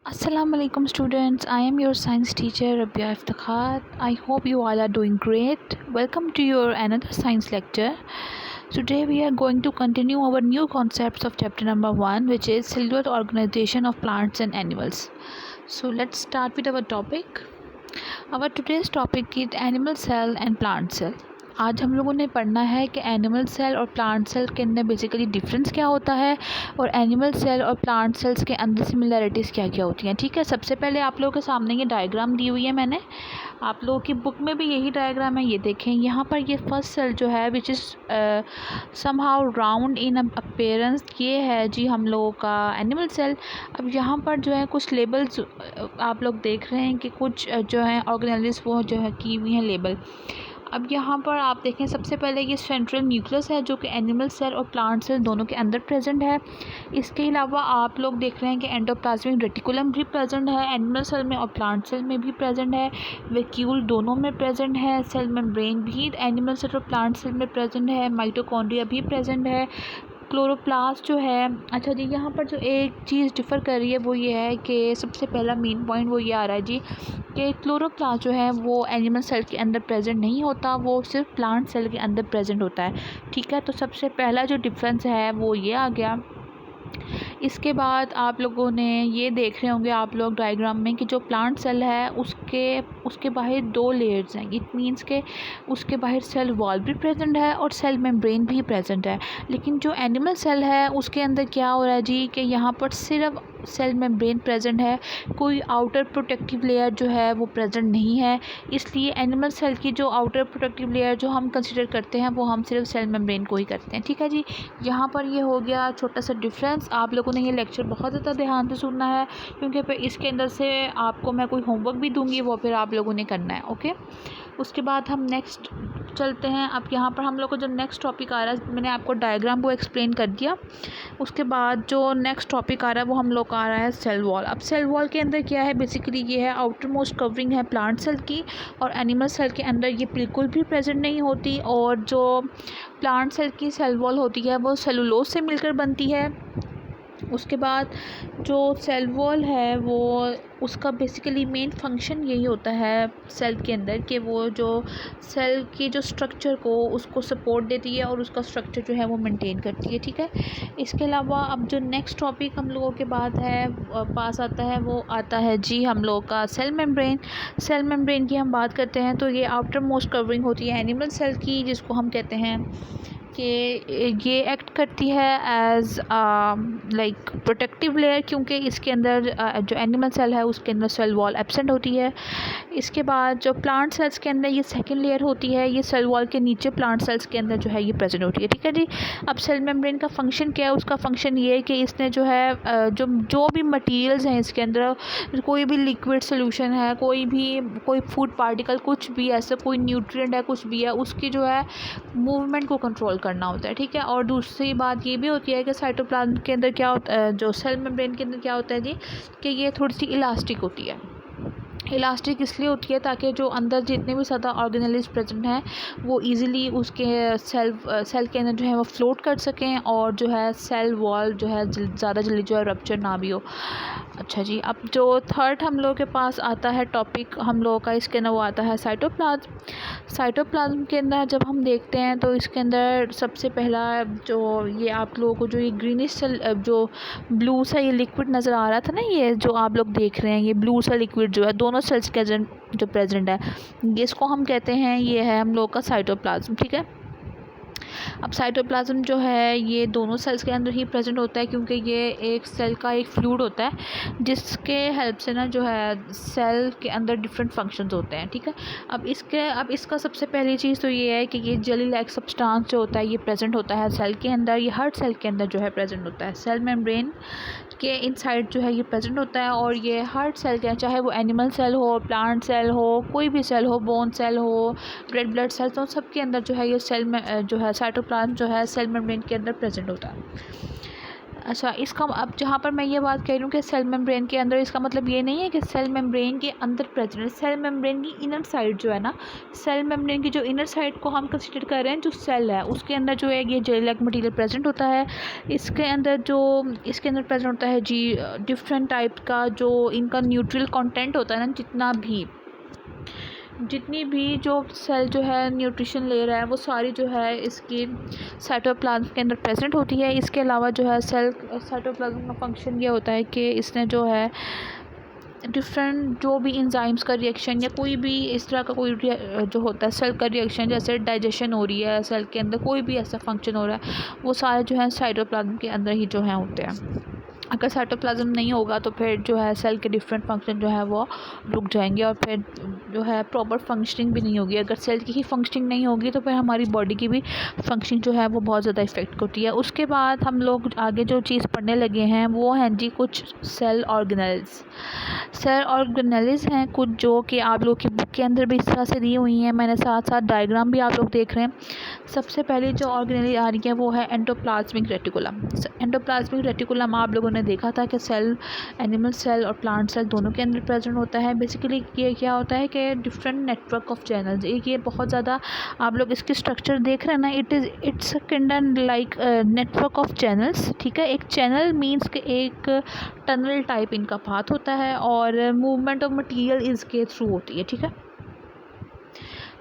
Assalamu alaikum students. I am your science teacher Rabia Iftikhat. I hope you all are doing great. Welcome to your another science lecture. Today we are going to continue our new concepts of chapter number 1, which is cellular organization of plants and animals. So let's start with our topic. Our today's topic is animal cell and plant cell. आज हम लोगों ने पढ़ना है कि animal cell और plant cell के अंदर बेसिकली डिफरेंस क्या होता है और एनिमल सेल और प्लांट सेल्स के अंदर सिमिलैरिटीज़ क्या क्या होती हैं। ठीक है, सबसे पहले आप लोगों के सामने ये डायग्राम दी हुई है मैंने, आप लोगों की बुक में भी यही डायग्राम है। ये देखें, यहाँ पर ये फर्स्ट सेल जो है which is somehow round in appearance, ये है जी हम लोगों का एनिमल सेल। अब यहाँ पर जो है कुछ लेबल्स आप लोग देख रहे हैं कि कुछ जो है ऑर्गेनेल्स वो जो है की हुई हैं लेबल। अब यहाँ पर आप देखें, सबसे पहले ये सेंट्रल न्यूक्लियस है जो कि एनिमल सेल और प्लांट सेल दोनों के अंदर प्रेजेंट है। इसके अलावा आप लोग देख रहे हैं कि एंडोप्लाज्मिक रेटिकुलम भी प्रेजेंट है एनिमल सेल में और प्लांट सेल में भी प्रेजेंट है। वैक्यूल दोनों में प्रेजेंट है। सेल मेम्ब्रेन भी एनिमल सेल और प्लांट सेल में प्रेजेंट है। माइटोकॉन्ड्रिया भी प्रेजेंट है। क्लोरोप्लास्ट जो है, अच्छा जी, यहाँ पर जो एक चीज़ डिफ़र कर रही है वो ये है कि सबसे पहला मेन पॉइंट वो ये आ रहा है जी कि क्लोरोप्लास्ट जो है वो एनिमल सेल के अंदर प्रेजेंट नहीं होता, वो सिर्फ प्लांट सेल के अंदर प्रेजेंट होता है। ठीक है, तो सबसे पहला जो डिफरेंस है वो ये आ गया। इसके बाद आप लोगों ने ये देख रहे होंगे आप लोग डायग्राम में कि जो प्लांट सेल है उसके बाहर दो लेयर्स हैं। इट मीन्स के उसके बाहर सेल वॉल भी प्रेजेंट है और सेल मेम्ब्रेन भी प्रेजेंट है। लेकिन जो एनिमल सेल है उसके अंदर क्या हो रहा है जी कि यहाँ पर सिर्फ सेल मेम्ब्रेन प्रेजेंट है, कोई आउटर प्रोटेक्टिव लेयर जो है वो प्रेजेंट नहीं है। इसलिए एनिमल सेल की जो आउटर प्रोटेक्टिव लेयर जो हम कंसिडर करते हैं वो हम सिर्फ सेल मेम्ब्रेन को ही करते हैं। ठीक है जी, यहाँ पर ये हो गया छोटा सा डिफरेंस। आप लोगों ने ये लेक्चर बहुत ज़्यादा ध्यान से सुनना है क्योंकि फिर इसके अंदर से आपको मैं कोई होमवर्क भी दूंगी, वो फिर आप लोगों ने करना है। ओके, उसके बाद हम नेक्स्ट चलते हैं। अब यहाँ पर हम लोग को जो नेक्स्ट टॉपिक आ रहा है, मैंने आपको डायग्राम को एक्सप्लेन कर दिया। उसके बाद जो नेक्स्ट टॉपिक आ रहा है वो हम लोग का आ रहा है सेल वॉल। अब सेल वॉल के अंदर क्या है, बेसिकली ये है आउटर मोस्ट कवरिंग है प्लांट सेल की, और एनिमल सेल के अंदर ये बिल्कुल भी प्रेजेंट नहीं होती। और जो प्लांट सेल की सेल वॉल होती है वो सेलुलोज से मिलकर बनती है। उसके बाद जो सेल वॉल है वो उसका बेसिकली मेन फंक्शन यही होता है सेल के अंदर कि वो जो सेल की जो स्ट्रक्चर को उसको सपोर्ट देती है और उसका स्ट्रक्चर जो है वो मेंटेन करती है। ठीक है, इसके अलावा अब जो नेक्स्ट टॉपिक हम लोगों के बाद है पास आता है वो आता है जी हम लोग का सेल मेम्ब्रेन। सेल मेम्ब्रेन की हम बात करते हैं तो ये आउटर मोस्ट कवरिंग होती है एनिमल सेल की, जिसको हम कहते हैं कि ये एक्ट करती है एज लाइक प्रोटेक्टिव लेयर, क्योंकि इसके अंदर जो एनिमल सेल है उसके अंदर सेल वॉल एब्सेंट होती है। इसके बाद जो प्लांट सेल्स के अंदर ये सेकेंड लेयर होती है, ये सेल वॉल के नीचे प्लांट सेल्स के अंदर जो है ये प्रेजेंट होती है। ठीक है जी, अब सेल मेम्ब्रेन का फंक्शन क्या है, उसका फंक्शन ये है कि इसने जो है जो भी मटीरियल्स हैं इसके अंदर, कोई भी लिक्विड सोल्यूशन है, कोई फूड पार्टिकल, कुछ भी ऐसा कोई न्यूट्रिएंट है, कुछ भी है, उसकी जो है मूवमेंट को कंट्रोल करना होता है। ठीक है, और दूसरी बात ये भी होती है कि साइटोप्लाज्म के अंदर क्या होता है, जो सेल मेम्ब्रेन के अंदर क्या होता है जी कि ये थोड़ी सी इलास्टिक होती है। इलास्टिक इसलिए होती है ताकि जो अंदर जितने भी ज़्यादा ऑर्गेनेल्स प्रेजेंट हैं वो इजीली उसके सेल के अंदर जो है वो फ्लोट कर सकें और जो है सेल वॉल जो है ज़्यादा जल्दी जो है रप्चर ना भी हो। अच्छा जी, अब जो थर्ड हम लोगों के पास आता है टॉपिक हम लोगों का, इसके अंदर वो आता है साइटोप्लाज्म। साइटोप्लाज्म के अंदर जब हम देखते हैं तो इसके अंदर सबसे पहला जो ये आप लोगों को जो ये ग्रीनिश सेल जो ब्लू सा ये लिक्विड नज़र आ रहा था ना, ये जो आप लोग देख रहे हैं ये ब्लू सा लिक्विड जो है दोनों सेल्स के जो प्रेजेंट है, इसको हम कहते हैं ये है हम लोग का साइटोप्लाज्म। ठीक है, अब साइटोप्लाज्म जो है ये दोनों सेल्स के अंदर ही प्रेजेंट होता है क्योंकि ये एक सेल का एक फ्लूइड होता है जिसके हेल्प से ना जो है सेल के अंदर डिफरेंट फंक्शंस होते हैं। ठीक है, अब इसका सबसे पहली चीज़ तो ये है कि ये जेली लाइक सब्सटेंस जो होता है ये प्रेजेंट होता है सेल के अंदर, ये हर सेल के अंदर जो है प्रेजेंट होता है। सेल मेम्ब्रेन के इनसाइड जो है ये प्रेजेंट होता है और ये हर सेल के, चाहे वो एनिमल सेल हो, प्लांट सेल हो, कोई भी सेल हो, बोन सेल हो, रेड ब्लड सेल, तो सबके अंदर जो है ये सेल में जो है साइटोप्लाज्म जो है सेल मेम्ब्रेन के अंदर प्रेजेंट होता है। अच्छा, इसका अब जहाँ पर मैं ये बात कह रही हूँ कि सेल मेम्ब्रेन के अंदर, इसका मतलब ये नहीं है कि सेल मेम्ब्रेन के अंदर प्रेजेंट है। सेल मेम्ब्रेन की इनर साइड जो है ना, सेल मेम्ब्रेन की जो इनर साइड को हम कंसिडर कर रहे हैं, जो सेल है उसके अंदर जो है ये जेल लाइक मटीरियल प्रेजेंट होता है। इसके अंदर प्रेजेंट होता है जी डिफरेंट टाइप का जो इनका न्यूट्रियल कंटेंट होता है ना, जितनी भी जो सेल जो है न्यूट्रिशन ले रहा है वो सारी जो है इसकी साइटोप्लाज्म के अंदर प्रेजेंट होती है। इसके अलावा जो है साइटोप्लाज्म का फंक्शन ये होता है कि इसने जो है डिफरेंट जो भी इंजाइम्स का रिएक्शन या कोई भी इस तरह का कोई जो होता है सेल का रिएक्शन, जैसे डाइजेशन हो रही है सेल के अंदर, कोई भी ऐसा फंक्शन हो रहा है, वो सारे जो है साइटोप्लाज्म के अंदर ही जो है होते हैं। अगर साइटोप्लाज्म नहीं होगा तो फिर जो है सेल के डिफरेंट फंक्शन जो है वो रुक जाएंगे और फिर जो है प्रॉपर फंक्शनिंग भी नहीं होगी। अगर सेल की ही फंक्शनिंग नहीं होगी तो फिर हमारी बॉडी की भी फंक्शनिंग जो है वो बहुत ज़्यादा इफेक्ट होती है। उसके बाद हम लोग आगे जो चीज़ पढ़ने लगे हैं वो हैं जी कुछ सेल ऑर्गेनेल्स हैं कुछ, जो कि आप लोग की बुक के अंदर भी इस तरह से दी हुई हैं। मैंने साथ साथ डायग्राम भी आप लोग देख रहे हैं। सबसे पहले जो ऑर्गेनेली आ रही है वो है एंडोप्लाज्मिक रेटिकुलम। एंडोप्लाज्मिक रेटिकुलम आप लोगों ने देखा था कि सेल, एनिमल सेल और प्लांट सेल दोनों के अंदर प्रेजेंट होता है। बेसिकली ये क्या होता है कि डिफरेंट नेटवर्क ऑफ चैनल्स, एक ये बहुत ज़्यादा आप लोग इसकी स्ट्रक्चर देख रहे हैं ना, it's kind like network of channels. ठीक है, एक चैनल मीन्स के एक टनल टाइप इनका पाथ होता है और मूवमेंट ऑफ मटेरियल इसके थ्रू होती है। ठीक है,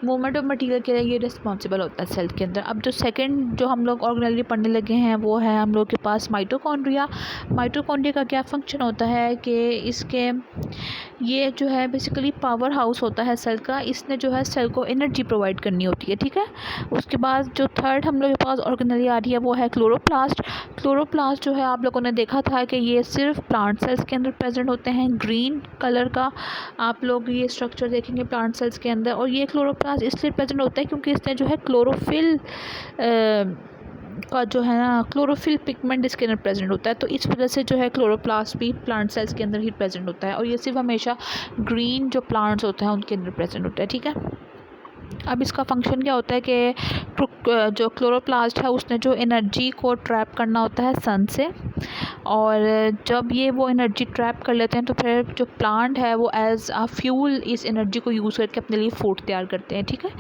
मूवमेंट ऑफ मटेरियल के लिए ये रिस्पॉन्सिबल होता है सेल के अंदर। अब जो सेकंड जो हम लोग ऑर्गेनेली पढ़ने लगे हैं वो है हम लोग के पास माइटोकॉन्ड्रिया। माइटोकॉन्ड्रिया का क्या फंक्शन होता है कि इसके ये जो है बेसिकली पावर हाउस होता है सेल का। इसने जो है सेल को एनर्जी प्रोवाइड करनी होती है। ठीक है, उसके बाद जो थर्ड हम लोग के पास ऑर्गेनेली आ रही है वो है क्लोरोप्लास्ट। क्लोरोप्लास्ट जो है आप लोगों ने देखा था कि ये सिर्फ प्लांट सेल्स के अंदर प्रेजेंट होते हैं। ग्रीन कलर का आप लोग ये स्ट्रक्चर देखेंगे प्लांट सेल्स के अंदर, और ये क्लोरोप्लास्ट इसलिए प्रेजेंट होता है क्योंकि इसने जो है क्लोरोफिल का जो है ना क्लोरोफिल पिगमेंट इसके अंदर प्रेजेंट होता है। तो इस वजह से जो है क्लोरोप्लास्ट भी प्लांट सेल्स के अंदर ही प्रेजेंट होता है, और ये सिर्फ हमेशा ग्रीन जो प्लांट्स होते हैं उनके अंदर प्रेजेंट होता है। ठीक है, अब इसका फंक्शन क्या होता है कि जो क्लोरोप्लास्ट है उसने जो एनर्जी को ट्रैप करना होता है सन से, और जब ये वो एनर्जी ट्रैप कर लेते हैं तो फिर जो प्लांट है वो एज आ फ्यूल इस एनर्जी को यूज़ करके अपने लिए फूड तैयार करते हैं। ठीक है,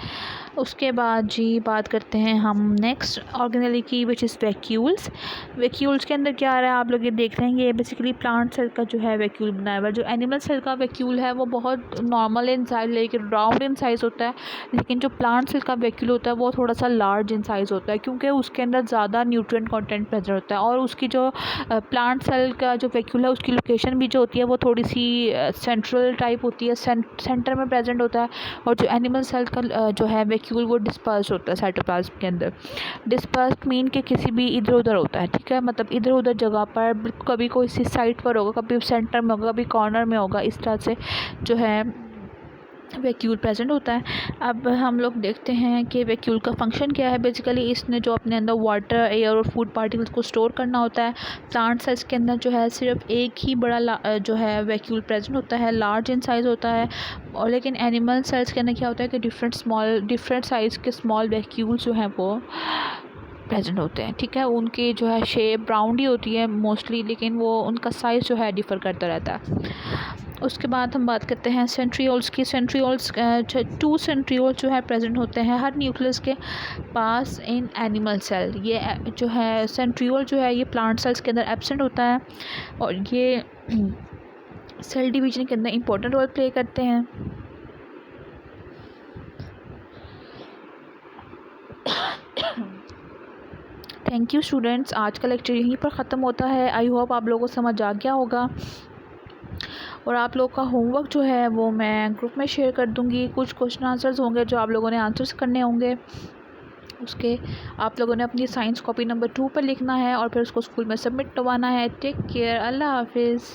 उसके बाद जी बात करते हैं हम नेक्स्ट ऑर्गेनेली की, विच इज़ वैक्यूल्स। वैक्यूल्स के अंदर क्या आ रहा है आप लोग ये देख रहे हैं, ये बेसिकली प्लांट सेल का जो है वैक्यूल बनाया हुआ है। जो एनिमल सेल का वैक्यूल है वो बहुत नॉर्मल इन साइज, लेकिन राउंड इन साइज़ होता है, लेकिन जो प्लांट सेल का वैक्यूल होता है वो थोड़ा सा लार्ज इन साइज़ होता है क्योंकि उसके अंदर ज़्यादा न्यूट्रिएंट कंटेंट प्रेजेंट होता है। और उसकी जो प्लांट सेल का जो वैक्यूल है उसकी लोकेशन भी जो होती है वो थोड़ी सी सेंट्रल टाइप होती है, सेंटर में प्रेजेंट होता है। और जो एनिमल सेल का जो है वैक्यूल वो डिस्पर्स होता है साइटोप्लाज्म के अंदर। डिस्पर्स मीन के किसी भी इधर उधर होता है। ठीक है, मतलब इधर उधर जगह पर, कभी कोई सी साइड पर होगा, कभी सेंटर में होगा, कभी कॉर्नर में होगा, इस तरह से जो है वैक्यूल प्रेजेंट होता है। अब हम लोग देखते हैं कि वैक्यूल का फंक्शन क्या है। बेसिकली इसने जो अपने अंदर वाटर, एयर और फूड पार्टिकल्स को स्टोर करना होता है। प्लांट सेल्स के अंदर जो है सिर्फ एक ही बड़ा जो है वैक्यूल प्रेजेंट होता है, लार्ज इन साइज़ होता है। और लेकिन एनिमल सेल्स के अंदर क्या होता है कि डिफरेंट साइज़ के स्मॉल वैक्यूल्स जो हैं वो प्रेजेंट होते हैं। ठीक है, उनकी जो है शेप राउंड ही होती है मोस्टली, लेकिन वो उनका साइज़ जो है डिफ़र करता रहता है। उसके बाद हम बात करते हैं सेंट्रियोल्स की। सेंट्रियोल्स 2 सेंट्रियोल्स जो है प्रेजेंट होते हैं हर न्यूक्लियस के पास इन एनिमल सेल। ये जो है सेंट्रियोल जो है ये प्लांट सेल्स के अंदर एब्सेंट होता है, और ये सेल डिवीजन के अंदर इम्पोर्टेंट रोल प्ले करते हैं। थैंक यू स्टूडेंट्स, आज का लेक्चर यहीं पर ख़त्म होता है। आई होप आप लोगों को समझ आ गया होगा, और आप लोग का होमवर्क जो है वो मैं ग्रुप में शेयर कर दूँगी। कुछ क्वेश्चन आंसर्स होंगे जो आप लोगों ने आंसर्स करने होंगे, उसके आप लोगों ने अपनी साइंस कॉपी नंबर 2 पर लिखना है और फिर उसको स्कूल में सबमिट करवाना है। टेक केयर, अल्लाह हाफिज़।